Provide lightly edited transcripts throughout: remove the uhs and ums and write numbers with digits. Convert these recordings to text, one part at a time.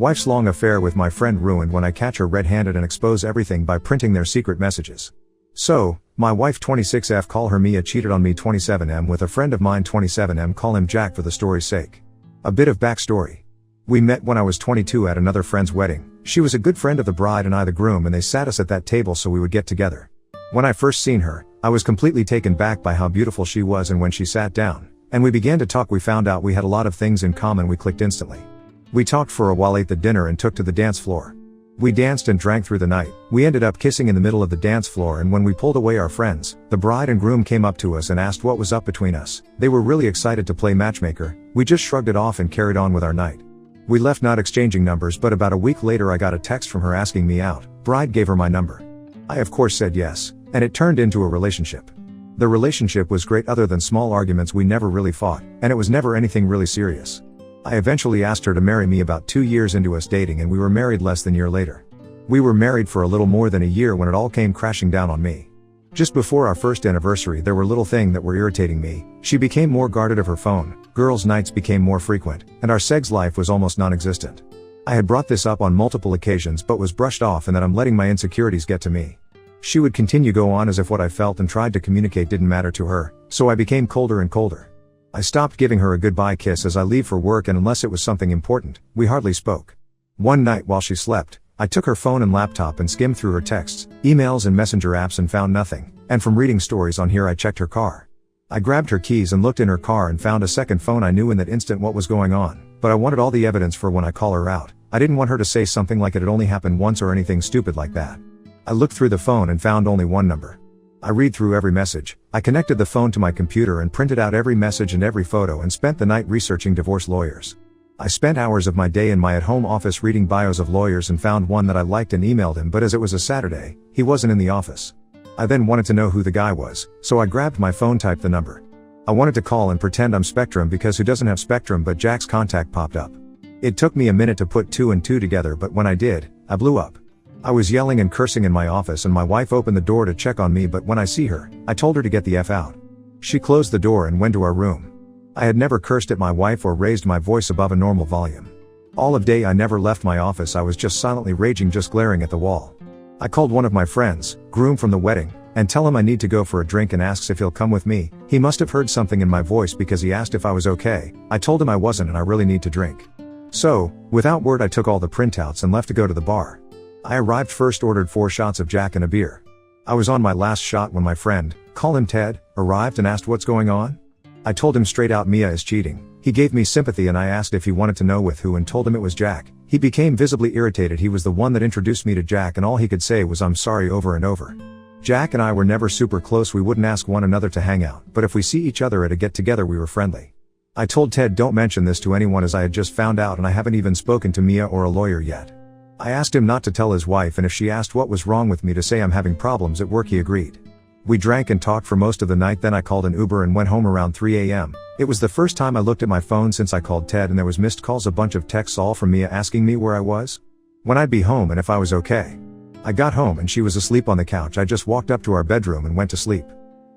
Wife's long affair with my friend ruined when I catch her red-handed and expose everything by printing their secret messages. So, my wife 26F call her Mia cheated on me 27M with a friend of mine 27M call him Jack for the story's sake. A bit of backstory. We met when I was 22 at another friend's wedding. She was a good friend of the bride and I the groom, and they sat us at that table so we would get together. When I first seen her, I was completely taken back by how beautiful she was, and when she sat down and we began to talk, we found out we had a lot of things in common. We clicked instantly. We talked for a while, ate the dinner and took to the dance floor. We danced and drank through the night. We ended up kissing in the middle of the dance floor, and when we pulled away, our friends, the bride and groom, came up to us and asked what was up between us. They were really excited to play matchmaker. We just shrugged it off and carried on with our night. We left not exchanging numbers, but about a week later I got a text from her asking me out. Bride gave her my number. I of course said yes, and it turned into a relationship. The relationship was great. Other than small arguments, we never really fought, and it was never anything really serious. I eventually asked her to marry me about 2 years into us dating, and we were married less than a year later. We were married for a little more than a year when it all came crashing down on me. Just before our first anniversary, there were little things that were irritating me. She became more guarded of her phone, girls' nights became more frequent, and our sex life was almost non-existent. I had brought this up on multiple occasions but was brushed off, and that I'm letting my insecurities get to me. She would continue go on as if what I felt and tried to communicate didn't matter to her, so I became colder and colder. I stopped giving her a goodbye kiss as I leave for work, and unless it was something important, we hardly spoke. One night while she slept, I took her phone and laptop and skimmed through her texts, emails and messenger apps and found nothing, and from reading stories on here I checked her car. I grabbed her keys and looked in her car and found a second phone. I knew in that instant what was going on, but I wanted all the evidence for when I call her out. I didn't want her to say something like it had only happened once or anything stupid like that. I looked through the phone and found only one number. I read through every message. I connected the phone to my computer and printed out every message and every photo and spent the night researching divorce lawyers. I spent hours of my day in my at-home office reading bios of lawyers and found one that I liked and emailed him, but as it was a Saturday, he wasn't in the office. I then wanted to know who the guy was, so I grabbed my phone, typed the number. I wanted to call and pretend I'm Spectrum because who doesn't have Spectrum, but Jack's contact popped up. It took me a minute to put 2 and 2 together, but when I did, I blew up. I was yelling and cursing in my office, and my wife opened the door to check on me, but when I see her, I told her to get the F out. She closed the door and went to our room. I had never cursed at my wife or raised my voice above a normal volume. All of day I never left my office. I was just silently raging, just glaring at the wall. I called one of my friends, groom from the wedding, and tell him I need to go for a drink and asks if he'll come with me. He must have heard something in my voice because he asked if I was okay. I told him I wasn't and I really need to drink. So, without word, I took all the printouts and left to go to the bar. I arrived first, ordered 4 shots of Jack and a beer. I was on my last shot when my friend, call him Ted, arrived and asked what's going on. I told him straight out Mia is cheating. He gave me sympathy and I asked if he wanted to know with who and told him it was Jack. He became visibly irritated. He was the one that introduced me to Jack and all he could say was I'm sorry over and over. Jack and I were never super close. We wouldn't ask one another to hang out, but if we see each other at a get-together we were friendly. I told Ted don't mention this to anyone as I had just found out and I haven't even spoken to Mia or a lawyer yet. I asked him not to tell his wife, and if she asked what was wrong with me to say I'm having problems at work. He agreed. We drank and talked for most of the night, then I called an Uber and went home around 3 a.m. It was the first time I looked at my phone since I called Ted, and there was missed calls, a bunch of texts, all from Mia asking me where I was, when I'd be home and if I was okay. I got home and she was asleep on the couch. I just walked up to our bedroom and went to sleep.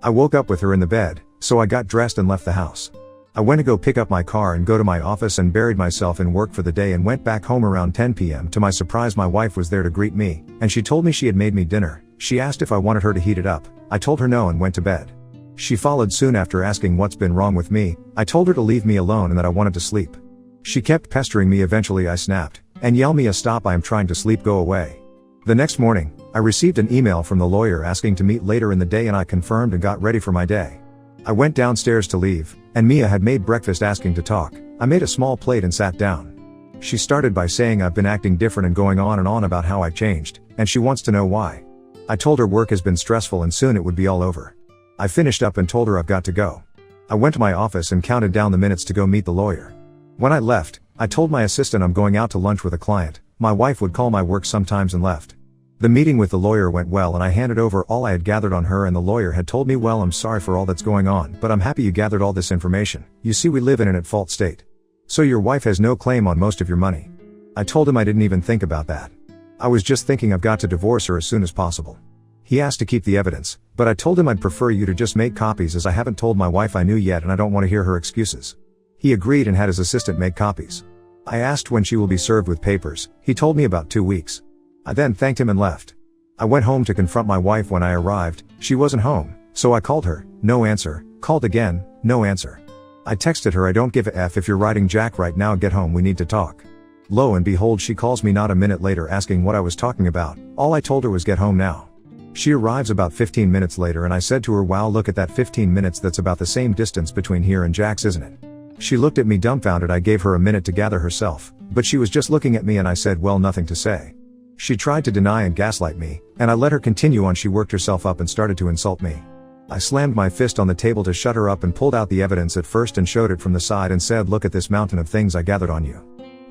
I woke up with her in the bed, so I got dressed and left the house. I went to go pick up my car and go to my office and buried myself in work for the day and went back home around 10 p.m. To my surprise, my wife was there to greet me, and she told me she had made me dinner. She asked if I wanted her to heat it up. I told her no and went to bed. She followed soon after asking what's been wrong with me. I told her to leave me alone and that I wanted to sleep. She kept pestering me. Eventually I snapped and yelled, Mia, stop, I am trying to sleep, go away. The next morning, I received an email from the lawyer asking to meet later in the day, and I confirmed and got ready for my day. I went downstairs to leave, and Mia had made breakfast asking to talk. I made a small plate and sat down. She started by saying I've been acting different and going on and on about how I changed, and she wants to know why. I told her work has been stressful and soon it would be all over. I finished up and told her I've got to go. I went to my office and counted down the minutes to go meet the lawyer. When I left, I told my assistant I'm going out to lunch with a client. My wife would call my work sometimes and left. The meeting with the lawyer went well and I handed over all I had gathered on her, and the lawyer had told me, well, I'm sorry for all that's going on, but I'm happy you gathered all this information. You see, we live in an at-fault state. So your wife has no claim on most of your money. I told him I didn't even think about that. I was just thinking I've got to divorce her as soon as possible. He asked to keep the evidence, but I told him I'd prefer you to just make copies as I haven't told my wife I knew yet and I don't want to hear her excuses. He agreed and had his assistant make copies. I asked when she will be served with papers. He told me about 2 weeks. I then thanked him and left. I went home to confront my wife when I arrived. She wasn't home, so I called her, no answer, called again, no answer. I texted her, I don't give a F if you're riding Jack right now, get home, we need to talk. Lo and behold, she calls me not a minute later asking what I was talking about. All I told her was get home now. She arrives about 15 minutes later and I said to her, wow, look at that 15 minutes, that's about the same distance between here and Jack's, isn't it? She looked at me dumbfounded. I gave her a minute to gather herself, but she was just looking at me and I said, well, nothing to say. She tried to deny and gaslight me, and I let her continue on. She worked herself up and started to insult me. I slammed my fist on the table to shut her up and pulled out the evidence at first and showed it from the side and said, look at this mountain of things I gathered on you.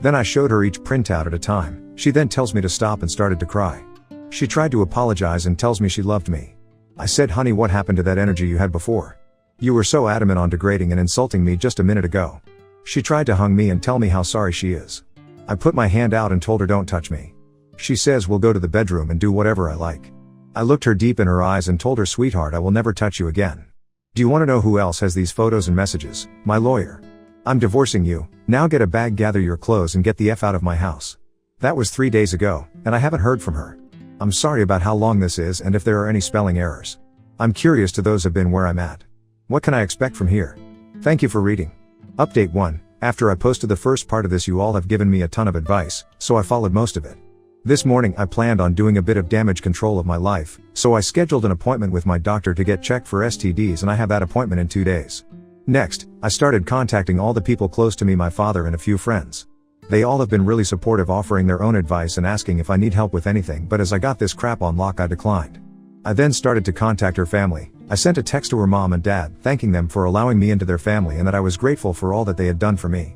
Then I showed her each printout at a time. She then tells me to stop and started to cry. She tried to apologize and tells me she loved me. I said, honey, what happened to that energy you had before? You were so adamant on degrading and insulting me just a minute ago. She tried to hug me and tell me how sorry she is. I put my hand out and told her, don't touch me. She says, we'll go to the bedroom and do whatever I like. I looked her deep in her eyes and told her, sweetheart, I will never touch you again. Do you want to know who else has these photos and messages? My lawyer. I'm divorcing you. Now get a bag, gather your clothes and get the F out of my house. That was 3 days ago, and I haven't heard from her. I'm sorry about how long this is and if there are any spelling errors. I'm curious to those have been where I'm at. What can I expect from here? Thank you for reading. Update 1. After I posted the first part of this, you all have given me a ton of advice, so I followed most of it. This morning I planned on doing a bit of damage control of my life, so I scheduled an appointment with my doctor to get checked for STDs, and I have that appointment in 2 days. Next, I started contacting all the people close to me, my father and a few friends. They all have been really supportive, offering their own advice and asking if I need help with anything, but as I got this crap on lock, I declined. I then started to contact her family. I sent a text to her mom and dad, thanking them for allowing me into their family and that I was grateful for all that they had done for me.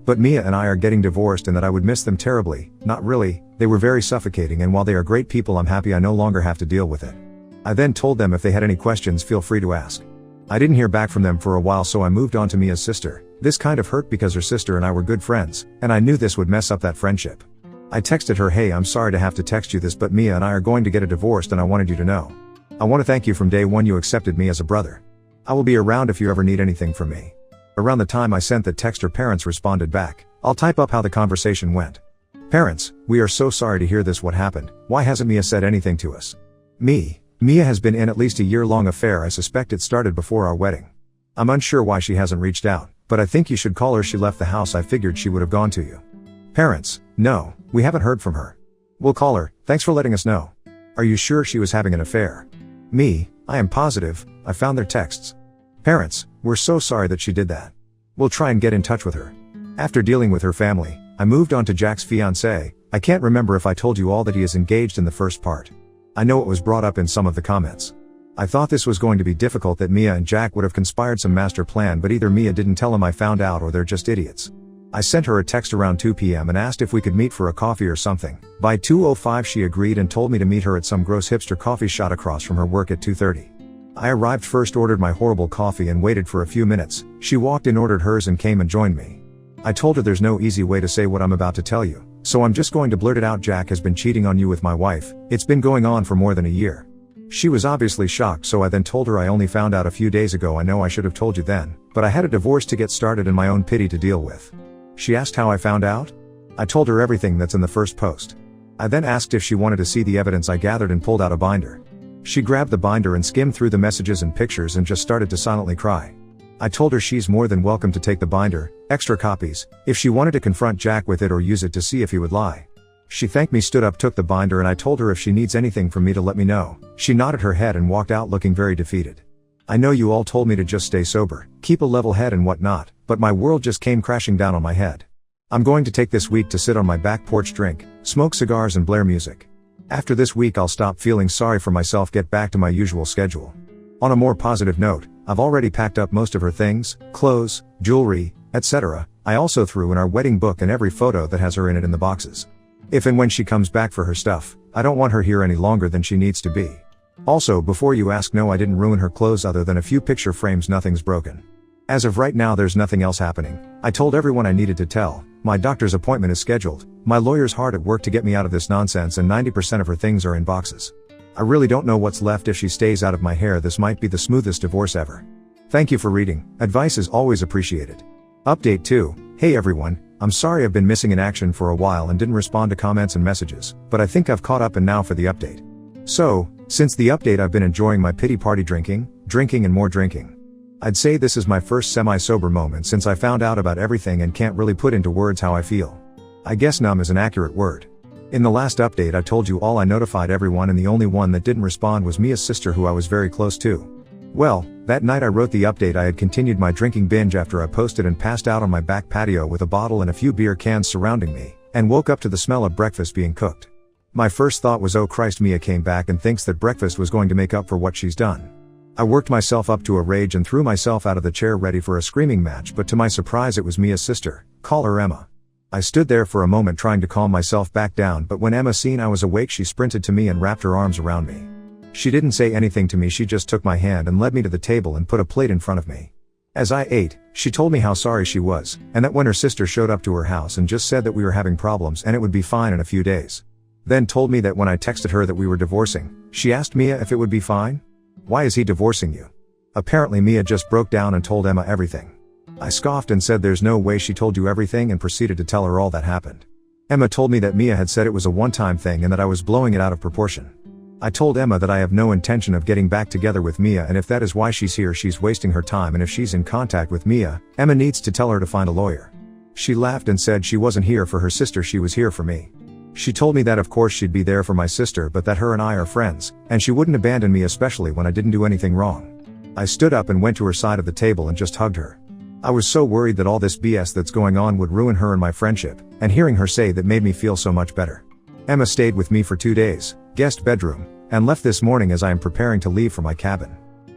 But Mia and I are getting divorced and that I would miss them terribly. Not really, they were very suffocating, and while they are great people, I'm happy I no longer have to deal with it. I then told them if they had any questions, feel free to ask. I didn't hear back from them for a while, so I moved on to Mia's sister. This kind of hurt because her sister and I were good friends, and I knew this would mess up that friendship. I texted her, hey, I'm sorry to have to text you this, but Mia and I are going to get a divorced and I wanted you to know. I want to thank you from day one, you accepted me as a brother. I will be around if you ever need anything from me. Around the time I sent that text, her parents responded back. I'll type up how the conversation went. Parents, we are so sorry to hear this. What happened? Why hasn't Mia said anything to us? Mia has been in at least a year-long affair. I suspect it started before our wedding. I'm unsure why she hasn't reached out, but I think you should call her. She left the house. I figured she would have gone to you. Parents, no, we haven't heard from her. We'll call her. Thanks for letting us know. Are you sure she was having an affair? I am positive. I found their texts. Parents, we're so sorry that she did that. We'll try and get in touch with her. After dealing with her family, I moved on to Jack's fiancée. I can't remember if I told you all that he is engaged in the first part. I know it was brought up in some of the comments. I thought this was going to be difficult, that Mia and Jack would have conspired some master plan, but either Mia didn't tell him I found out, or they're just idiots. I sent her a text around 2 p.m. and asked if we could meet for a coffee or something. By 2:05 she agreed and told me to meet her at some gross hipster coffee shop across from her work at 2:30. I arrived first, ordered my horrible coffee and waited for a few minutes. She walked in, ordered hers and came and joined me. I told her there's no easy way to say what I'm about to tell you, so I'm just going to blurt it out. Jack has been cheating on you with my wife. It's been going on for more than a year. She was obviously shocked, so I then told her I only found out a few days ago. I know I should have told you then, but I had a divorce to get started and my own pity to deal with. She asked how I found out. I told her everything that's in the first post. I then asked if she wanted to see the evidence I gathered and pulled out a binder. She grabbed the binder and skimmed through the messages and pictures and just started to silently cry. I told her she's more than welcome to take the binder, extra copies, if she wanted to confront Jack with it or use it to see if he would lie. She thanked me, stood up, took the binder, and I told her if she needs anything from me to let me know. She nodded her head and walked out looking very defeated. I know you all told me to just stay sober, keep a level head and whatnot, but my world just came crashing down on my head. I'm going to take this week to sit on my back porch, drink, smoke cigars and blare music. After this week I'll stop feeling sorry for myself, get back to my usual schedule. On a more positive note, I've already packed up most of her things, clothes, jewelry, etc. I also threw in our wedding book and every photo that has her in it in the boxes. If and when she comes back for her stuff, I don't want her here any longer than she needs to be. Also, before you ask, no, I didn't ruin her clothes other than a few picture frames. Nothing's broken. As of right now there's nothing else happening. I told everyone I needed to tell. My doctor's appointment is scheduled. My lawyer's hard at work to get me out of this nonsense, and 90% of her things are in boxes. I really don't know what's left if she stays out of my hair. This might be the smoothest divorce ever. Thank you for reading. Advice is always appreciated. Update 2. Hey everyone, I'm sorry I've been missing in action for a while and didn't respond to comments and messages, but I think I've caught up and now for the update. So, since the update I've been enjoying my pity party drinking and more drinking. I'd say this is my first semi-sober moment since I found out about everything and can't really put into words how I feel. I guess numb is an accurate word. In the last update I told you all I notified everyone and the only one that didn't respond was Mia's sister who I was very close to. Well, that night I wrote the update I had continued my drinking binge after I posted and passed out on my back patio with a bottle and a few beer cans surrounding me, and woke up to the smell of breakfast being cooked. My first thought was, oh Christ, Mia came back and thinks that breakfast was going to make up for what she's done. I worked myself up to a rage and threw myself out of the chair ready for a screaming match, but to my surprise it was Mia's sister, call her Emma. I stood there for a moment trying to calm myself back down, but when Emma seen I was awake she sprinted to me and wrapped her arms around me. She didn't say anything to me, she just took my hand and led me to the table and put a plate in front of me. As I ate, she told me how sorry she was, and that when her sister showed up to her house and just said that we were having problems and it would be fine in a few days. Then told me that when I texted her that we were divorcing, she asked Mia if it would be fine? Why is he divorcing you? Apparently Mia just broke down and told Emma everything. I scoffed and said there's no way she told you everything and proceeded to tell her all that happened. Emma told me that Mia had said it was a one-time thing and that I was blowing it out of proportion. I told Emma that I have no intention of getting back together with Mia, and if that is why she's here she's wasting her time, and if she's in contact with Mia, Emma needs to tell her to find a lawyer. She laughed and said she wasn't here for her sister, she was here for me. She told me that of course she'd be there for my sister but that her and I are friends, and she wouldn't abandon me especially when I didn't do anything wrong. I stood up and went to her side of the table and just hugged her. I was so worried that all this BS that's going on would ruin her and my friendship, and hearing her say that made me feel so much better. Emma stayed with me for 2 days, guest bedroom, and left this morning as I am preparing to leave for my cabin.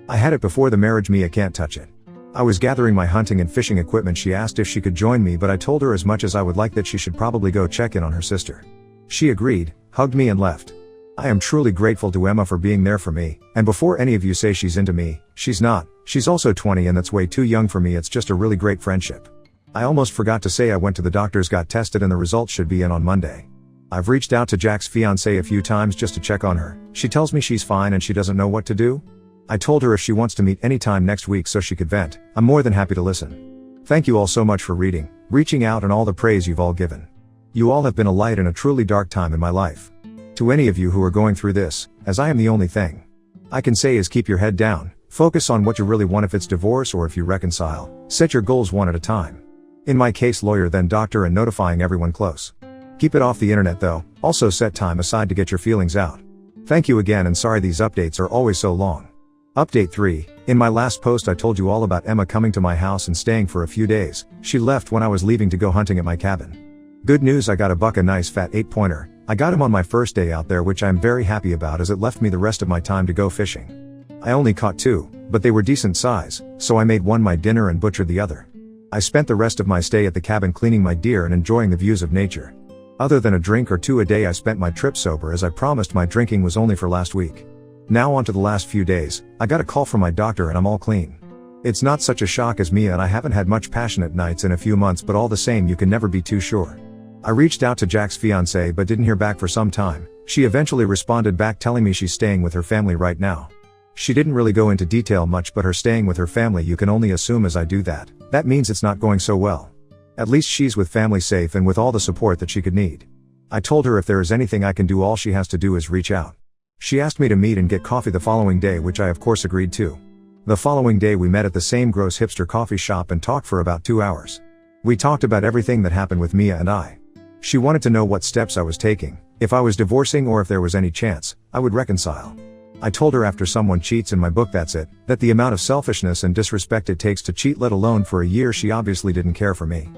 I had it before the marriage, Mia can't touch it. I was gathering my hunting and fishing equipment, she asked if she could join me, but I told her as much as I would like that she should probably go check in on her sister. She agreed, hugged me and left. I am truly grateful to Emma for being there for me, and before any of you say she's into me, she's not. She's also 20 and that's way too young for me, it's just a really great friendship. I almost forgot to say I went to the doctors, got tested, and the results should be in on Monday. I've reached out to Jack's fiancée a few times just to check on her. She tells me she's fine and she doesn't know what to do. I told her if she wants to meet anytime next week so she could vent, I'm more than happy to listen. Thank you all so much for reading, reaching out, and all the praise you've all given. You all have been a light in a truly dark time in my life. To any of you who are going through this, as I am, the only thing I can say is keep your head down, focus on what you really want. If it's divorce or if you reconcile, set your goals one at a time. In my case, lawyer then doctor and notifying everyone close. Keep it off the internet though, also set time aside to get your feelings out. Thank you again and sorry these updates are always so long. Update 3, in my last post I told you all about Emma coming to my house and staying for a few days. She left when I was leaving to go hunting at my cabin. Good news, I got a buck, a nice fat 8-pointer. I got him on my first day out there, which I'm very happy about as it left me the rest of my time to go fishing. I only caught 2, but they were decent size, so I made one my dinner and butchered the other. I spent the rest of my stay at the cabin cleaning my deer and enjoying the views of nature. Other than a drink or 2 a day, I spent my trip sober as I promised. My drinking was only for last week. Now on to the last few days. I got a call from my doctor and I'm all clean. It's not such a shock as Mia and I haven't had much passionate nights in a few months, but all the same you can never be too sure. I reached out to Jack's fiancée but didn't hear back for some time. She eventually responded back telling me she's staying with her family right now. She didn't really go into detail much, but her staying with her family, you can only assume as I do that means it's not going so well. At least she's with family, safe and with all the support that she could need. I told her if there is anything I can do, all she has to do is reach out. She asked me to meet and get coffee the following day, which I of course agreed to. The following day we met at the same gross hipster coffee shop and talked for about 2 hours. We talked about everything that happened with Mia and I. She wanted to know what steps I was taking, if I was divorcing or if there was any chance I would reconcile. I told her after someone cheats in my book, that's it, that the amount of selfishness and disrespect it takes to cheat, let alone for a year. She obviously didn't care for me.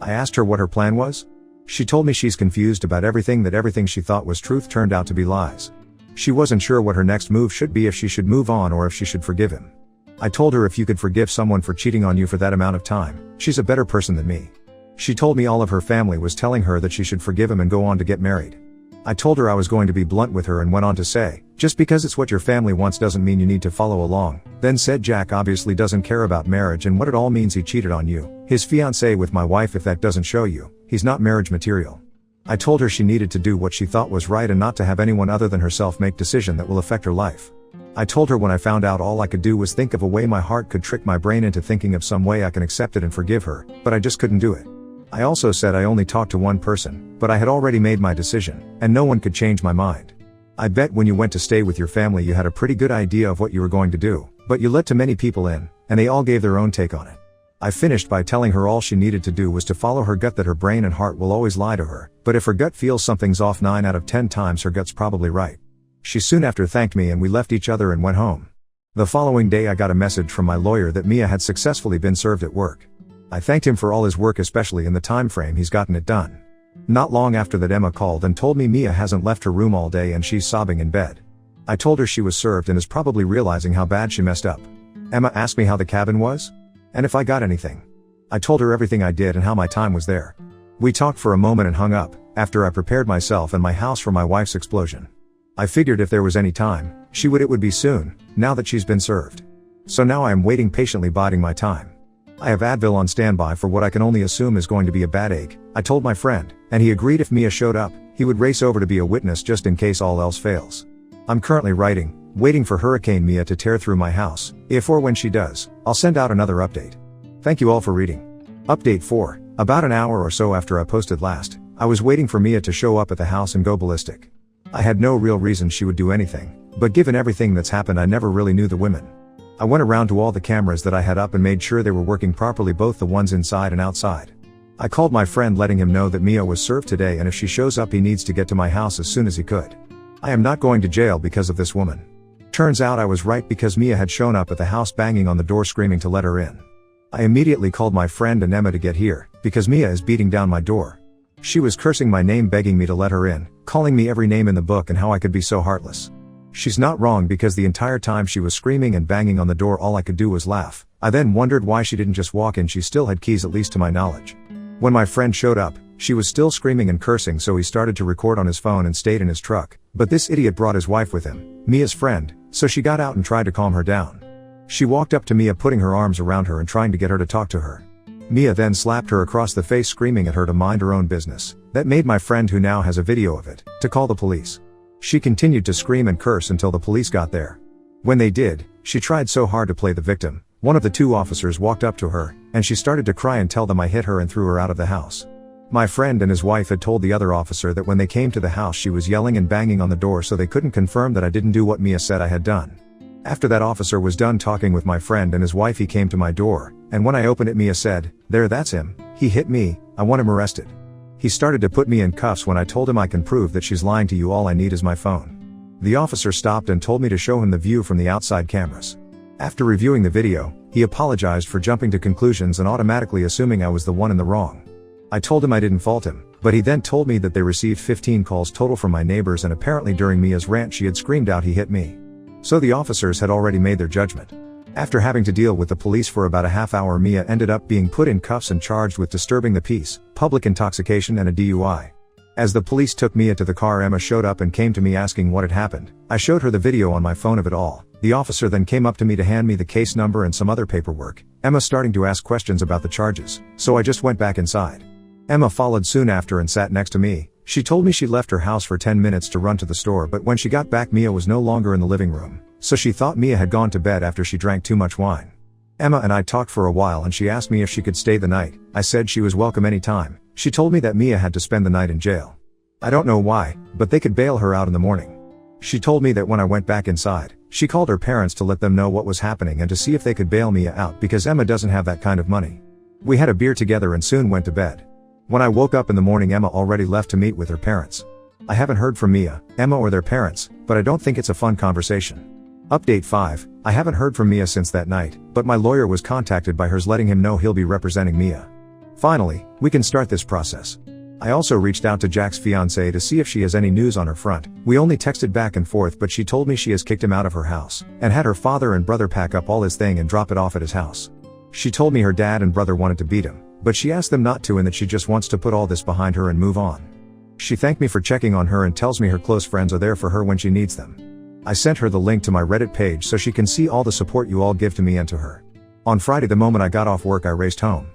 I asked her what her plan was. She told me she's confused about everything, that everything she thought was truth turned out to be lies. She wasn't sure what her next move should be, if she should move on or if she should forgive him. I told her if you could forgive someone for cheating on you for that amount of time, she's a better person than me. She told me all of her family was telling her that she should forgive him and go on to get married. I told her I was going to be blunt with her and went on to say, just because it's what your family wants doesn't mean you need to follow along. Then said Jack obviously doesn't care about marriage and what it all means. He cheated on you, his fiancée, with my wife. If that doesn't show you, he's not marriage material. I told her she needed to do what she thought was right and not to have anyone other than herself make decision that will affect her life. I told her when I found out all I could do was think of a way my heart could trick my brain into thinking of some way I can accept it and forgive her, but I just couldn't do it. I also said I only talked to one person, but I had already made my decision, and no one could change my mind. I bet when you went to stay with your family you had a pretty good idea of what you were going to do, but you let too many people in, and they all gave their own take on it. I finished by telling her all she needed to do was to follow her gut, that her brain and heart will always lie to her, but if her gut feels something's off 9 out of 10 times her gut's probably right. She soon after thanked me and we left each other and went home. The following day I got a message from my lawyer that Mia had successfully been served at work. I thanked him for all his work, especially in the time frame he's gotten it done. Not long after that, Emma called and told me Mia hasn't left her room all day and she's sobbing in bed. I told her she was served and is probably realizing how bad she messed up. Emma asked me how the cabin was, and if I got anything. I told her everything I did and how my time was there. We talked for a moment and hung up, after I prepared myself and my house for my wife's explosion. I figured if there was any time, it would be soon, now that she's been served. So now I am waiting patiently, biding my time. I have Advil on standby for what I can only assume is going to be a bad ache, I told my friend, and he agreed if Mia showed up, he would race over to be a witness just in case all else fails. I'm currently waiting for Hurricane Mia to tear through my house. If or when she does, I'll send out another update. Thank you all for reading. Update 4. About an hour or so after I posted last, I was waiting for Mia to show up at the house and go ballistic. I had no real reason she would do anything, but given everything that's happened I never really knew the women. I went around to all the cameras that I had up and made sure they were working properly, both the ones inside and outside. I called my friend letting him know that Mia was served today and if she shows up he needs to get to my house as soon as he could. I am not going to jail because of this woman. Turns out I was right, because Mia had shown up at the house banging on the door screaming to let her in. I immediately called my friend and Emma to get here, because Mia is beating down my door. She was cursing my name, begging me to let her in, calling me every name in the book and how I could be so heartless. She's not wrong, because the entire time she was screaming and banging on the door all I could do was laugh. I then wondered why she didn't just walk in. She still had keys, at least to my knowledge. When my friend showed up, she was still screaming and cursing, so he started to record on his phone and stayed in his truck, but this idiot brought his wife with him, Mia's friend, so she got out and tried to calm her down. She walked up to Mia, putting her arms around her and trying to get her to talk to her. Mia then slapped her across the face, screaming at her to mind her own business. That made my friend, who now has a video of it, to call the police. She continued to scream and curse until the police got there. When they did, she tried so hard to play the victim. One of the 2 officers walked up to her, and she started to cry and tell them I hit her and threw her out of the house. My friend and his wife had told the other officer that when they came to the house she was yelling and banging on the door, so they couldn't confirm that I didn't do what Mia said I had done. After that officer was done talking with my friend and his wife, he came to my door, and when I opened it Mia said, "There, that's him. He hit me. I want him arrested." He started to put me in cuffs. When I told him I can prove that she's lying to you, all I need is my phone. The officer stopped and told me to show him the view from the outside cameras. After reviewing the video, he apologized for jumping to conclusions and automatically assuming I was the one in the wrong. I told him I didn't fault him, but he then told me that they received 15 calls total from my neighbors, and apparently during Mia's rant she had screamed out he hit me. So the officers had already made their judgment. After having to deal with the police for about a half hour, Mia ended up being put in cuffs and charged with disturbing the peace, public intoxication and a DUI. As the police took Mia to the car, Emma showed up and came to me asking what had happened. I showed her the video on my phone of it all. The officer then came up to me to hand me the case number and some other paperwork. Emma starting to ask questions about the charges, so I just went back inside. Emma followed soon after and sat next to me. She told me she left her house for 10 minutes to run to the store, but when she got back Mia was no longer in the living room, so she thought Mia had gone to bed after she drank too much wine. Emma and I talked for a while and she asked me if she could stay the night. I said she was welcome anytime. She told me that Mia had to spend the night in jail. I don't know why, but they could bail her out in the morning. She told me that when I went back inside, she called her parents to let them know what was happening and to see if they could bail Mia out, because Emma doesn't have that kind of money. We had a beer together and soon went to bed. When I woke up in the morning, Emma already left to meet with her parents. I haven't heard from Mia, Emma or their parents, but I don't think it's a fun conversation. Update 5. I haven't heard from Mia since that night, but my lawyer was contacted by hers letting him know he'll be representing Mia. Finally, we can start this process. I also reached out to Jack's fiancée to see if she has any news on her front. We only texted back and forth, but she told me she has kicked him out of her house, and had her father and brother pack up all his thing and drop it off at his house. She told me her dad and brother wanted to beat him, but she asked them not to and that she just wants to put all this behind her and move on. She thanked me for checking on her and tells me her close friends are there for her when she needs them. I sent her the link to my Reddit page so she can see all the support you all give to me and to her. On Friday, the moment I got off work, I raced home.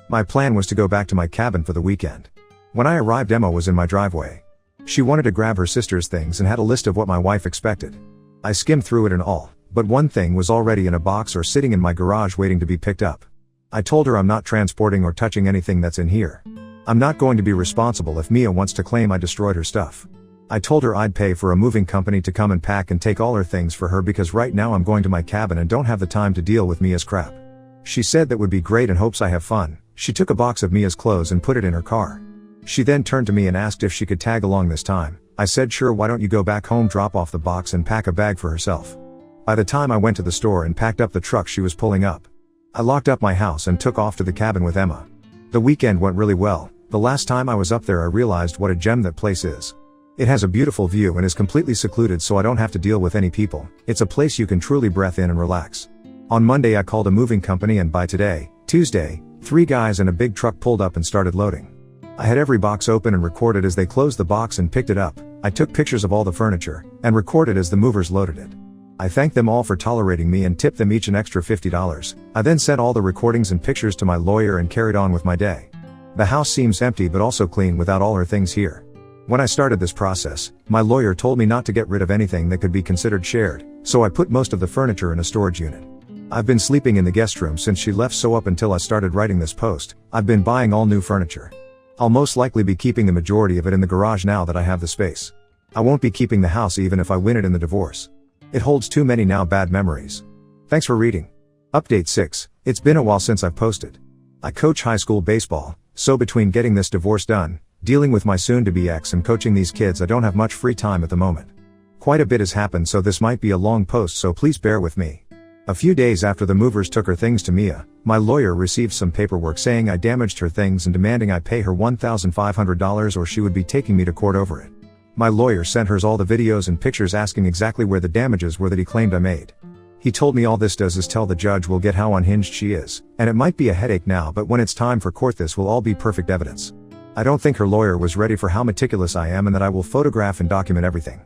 My plan was to go back to my cabin for the weekend. When I arrived, Emma was in my driveway. She wanted to grab her sister's things and had a list of what my wife expected. I skimmed through it and all, but one thing was already in a box or sitting in my garage waiting to be picked up. I told her I'm not transporting or touching anything that's in here. I'm not going to be responsible if Mia wants to claim I destroyed her stuff. I told her I'd pay for a moving company to come and pack and take all her things for her because right now I'm going to my cabin and don't have the time to deal with Mia's crap. She said that would be great and hopes I have fun. She took a box of Mia's clothes and put it in her car. She then turned to me and asked if she could tag along this time. I said sure, why don't you go back home, drop off the box and pack a bag for herself. By the time I went to the store and packed up the truck she was pulling up, I locked up my house and took off to the cabin with Emma. The weekend went really well. The last time I was up there I realized what a gem that place is. It has a beautiful view and is completely secluded so I don't have to deal with any people. It's a place you can truly breathe in and relax. On Monday I called a moving company and by today, Tuesday, 3 guys and a big truck pulled up and started loading. I had every box open and recorded as they closed the box and picked it up. I took pictures of all the furniture and recorded as the movers loaded it. I thanked them all for tolerating me and tipped them each an extra $50. I then sent all the recordings and pictures to my lawyer and carried on with my day. The house seems empty but also clean without all her things here. When I started this process, my lawyer told me not to get rid of anything that could be considered shared, so I put most of the furniture in a storage unit. I've been sleeping in the guest room since she left, so up until I started writing this post, I've been buying all new furniture. I'll most likely be keeping the majority of it in the garage now that I have the space. I won't be keeping the house even if I win it in the divorce. It holds too many now bad memories. Thanks for reading. Update 6. It's been a while since I've posted. I coach high school baseball, so between getting this divorce done, dealing with my soon-to-be ex and coaching these kids I don't have much free time at the moment. Quite a bit has happened so this might be a long post so please bear with me. A few days after the movers took her things to Mia, my lawyer received some paperwork saying I damaged her things and demanding I pay her $1,500 or she would be taking me to court over it. My lawyer sent her all the videos and pictures asking exactly where the damages were that he claimed I made. He told me all this does is tell the judge we'll get how unhinged she is, and it might be a headache now but when it's time for court this will all be perfect evidence. I don't think her lawyer was ready for how meticulous I am and that I will photograph and document everything.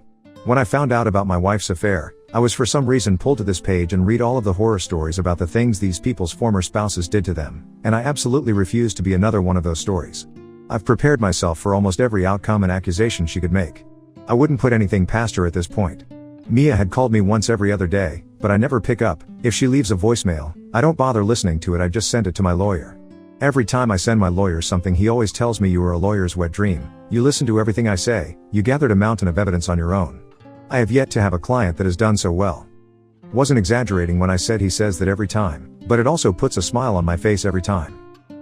When I found out about my wife's affair, I was for some reason pulled to this page and read all of the horror stories about the things these people's former spouses did to them, and I absolutely refuse to be another one of those stories. I've prepared myself for almost every outcome and accusation she could make. I wouldn't put anything past her at this point. Mia had called me once every other day, but I never pick up. If she leaves a voicemail, I don't bother listening to it, I just send it to my lawyer. Every time I send my lawyer something he always tells me you are a lawyer's wet dream, you listen to everything I say, you gathered a mountain of evidence on your own. I have yet to have a client that has done so well. Wasn't exaggerating when I said he says that every time, but it also puts a smile on my face every time.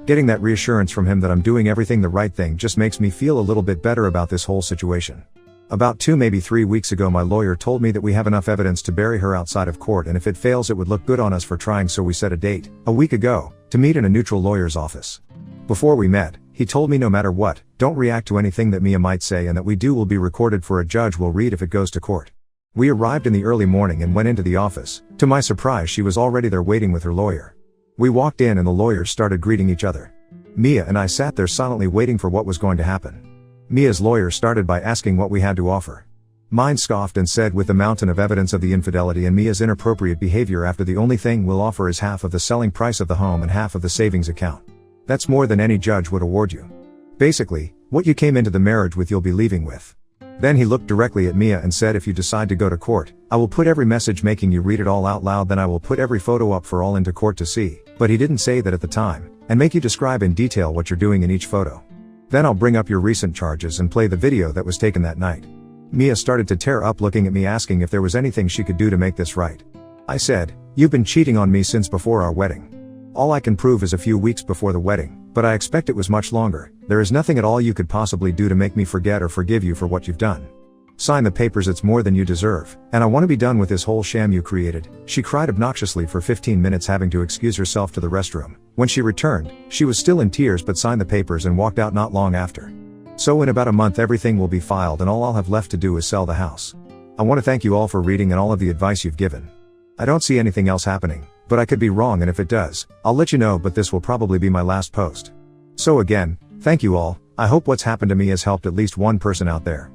Getting that reassurance from him that I'm doing everything the right thing just makes me feel a little bit better about this whole situation. About 2 maybe 3 weeks ago my lawyer told me that we have enough evidence to bury her outside of court and if it fails it would look good on us for trying, so we set a date, a week ago, to meet in a neutral lawyer's office. Before we met, he told me no matter what, don't react to anything that Mia might say and that we do will be recorded for a judge will read if it goes to court. We arrived in the early morning and went into the office. To my surprise she was already there waiting with her lawyer. We walked in and the lawyers started greeting each other. Mia and I sat there silently waiting for what was going to happen. Mia's lawyer started by asking what we had to offer. Mine scoffed and said with the mountain of evidence of the infidelity and Mia's inappropriate behavior after the only thing we'll offer is half of the selling price of the home and half of the savings account. That's more than any judge would award you. Basically, what you came into the marriage with you'll be leaving with. Then he looked directly at Mia and said if you decide to go to court, I will put every message making you read it all out loud, then I will put every photo up for all into court to see, but he didn't say that at the time, and make you describe in detail what you're doing in each photo. Then I'll bring up your recent charges and play the video that was taken that night. Mia started to tear up looking at me asking if there was anything she could do to make this right. I said, you've been cheating on me since before our wedding. All I can prove is a few weeks before the wedding, but I expect it was much longer. There is nothing at all you could possibly do to make me forget or forgive you for what you've done. Sign the papers, it's more than you deserve, and I want to be done with this whole sham you created. She cried obnoxiously for 15 minutes having to excuse herself to the restroom. When she returned, she was still in tears but signed the papers and walked out not long after. So in about a month everything will be filed and all I'll have left to do is sell the house. I want to thank you all for reading and all of the advice you've given. I don't see anything else happening, but I could be wrong and if it does, I'll let you know, but this will probably be my last post. So again, thank you all. I hope what's happened to me has helped at least one person out there.